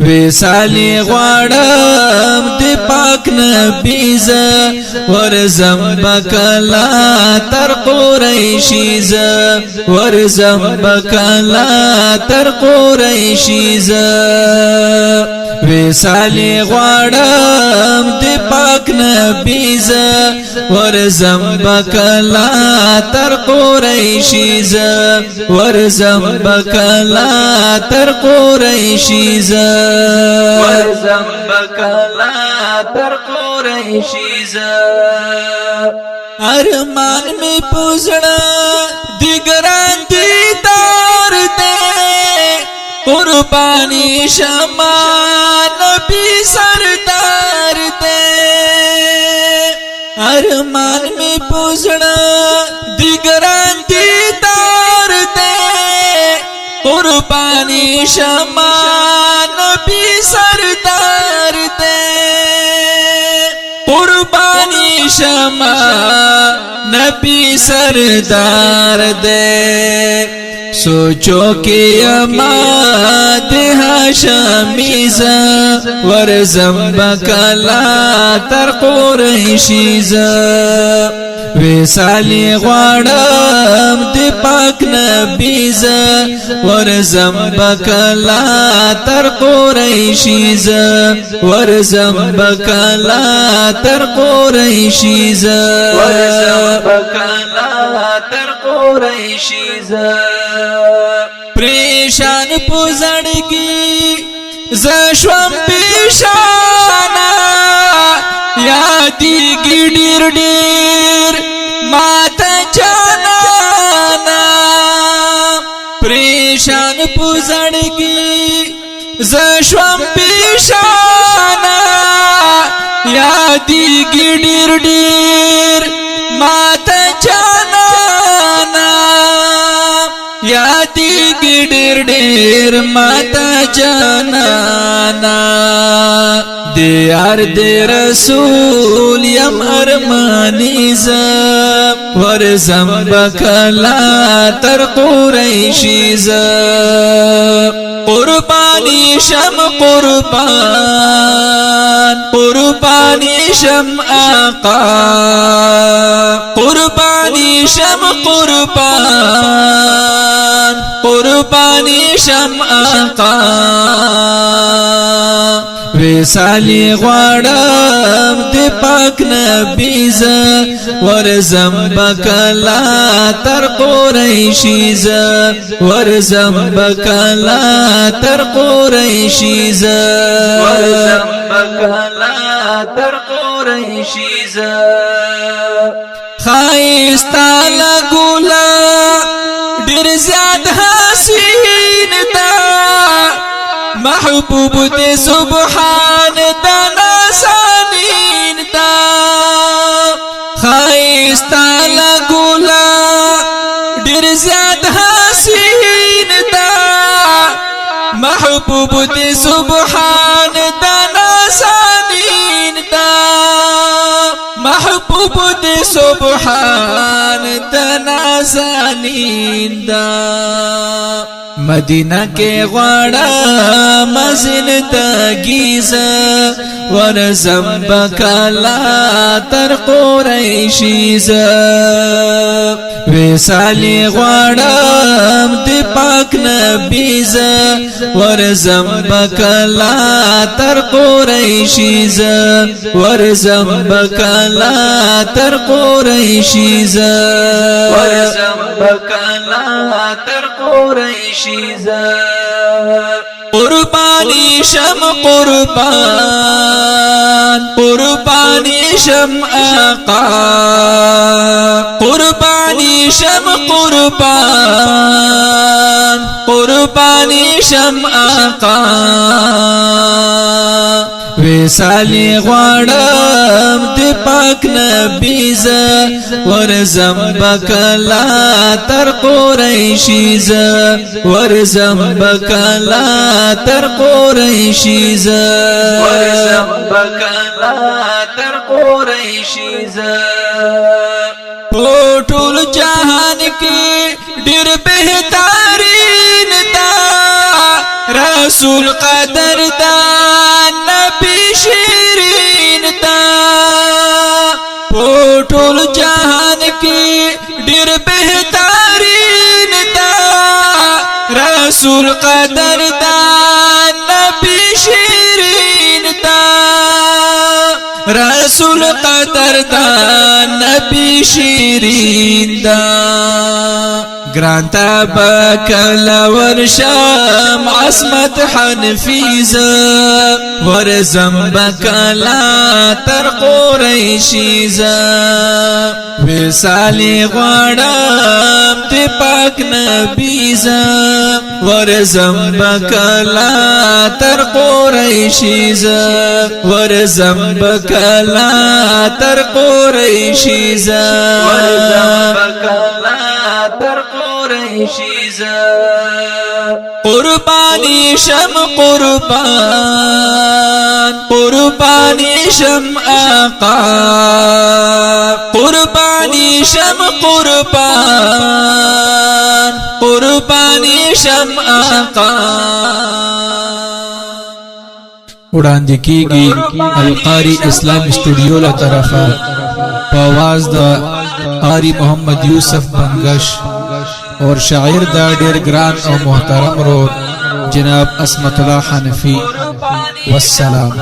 وصالی غواړم د پاک نبی ز ورزم بکلا تر قریشی ز ورزم بکلا تر قریشی ز وصالی غواړم د پاک نبی ز ورزم بکلا تر قریشی ز ورزم بکلا تر قریشی ز ورزم بکلا تر قریشی ز ارمان می پوزړه دګران دي تار دے قربانی شما نبی سردار دے ارمان می پوزړه دګران دي تار دے قربانی شما نبی سردار دے قربانی شما نبی سردار دے سوچو کہ اما دہا شمیزا ورزم بکلا تر قریشیزا وصالی غواړم د پاک نبی ز ورزم بکلا تر قریشی ز ورزم بکلا تر قریشی ز ورزم بکلا تر قریشی ز پریشان پوزړګي ز شوم پیشانا یادی ګډیر ډیر ماته جانانا پریشان پوزړګي ز شوم پیشانا یادی ګډیر ډیر ماته جانانا یادی ګډیر ډیر ماته جانانا دیار دی رسول یم ارمانی ز ورزم بکلا تر قریشی ز قربانی شم قربان قربانی شم آقا قربانی شم قربان قربانی شم آقا وصالی غواړم د پاک نبی ز ورزم بکلا تر قریشی ز ورزم بکلا تر قریشی ز ورزم بکلا تر قریشی ز خایستا لګولا ډیر زیات حسین دا محبوب دے سبحان دانا سانین دا خائستا لگولا ڈر زیاد حسین دا محبوب دے سبحان دانا سانین دا محبوب دے سبحان دانا سانین دا مدینہ کے غواړم زندگی ز ورزم بکلا تر قریشی ز وصالی غواړم د پاک نبی ز ورزم بکلا تر قریشی ز ورزم بکلا تر قریشی ز ورزم بکلا تر قریشی قربانی شم قربان قربانی شم آقا قربانی شم قربان قربانی شم آقا وصالی غواړم د پاک نبی ز ورزم بکلا تر قریشی ز ورزم بکلا تر قریشی ز ورزم بکلا تر قریشی ز ټول جهان کې ډېر بهترین دا رسول قدر دا رسول قدردان نبی شیرین دا رسول قدردان نبی شیرین دا گرانتا بکلا ورشام عصمت حنفیزا ورزم بکلا تر قریشیزا وصالی غوانم دی پاک نبیزا ورزم بکلا تر قریشیزا ورزم بکلا تر قریشیزا ورزم بکلا تر قریشیزا قربانی شم قربان قربانی شم آقا قربانی شم قربان قربانی شم آقا وړاندې کیږي القاری اسلام اسټوډیو له طرفه په आवाज د قاری محمد یوسف بنگش اور شاعر دا ډیر ګران او محترم رو جناب عصمت الله حنفی والسلام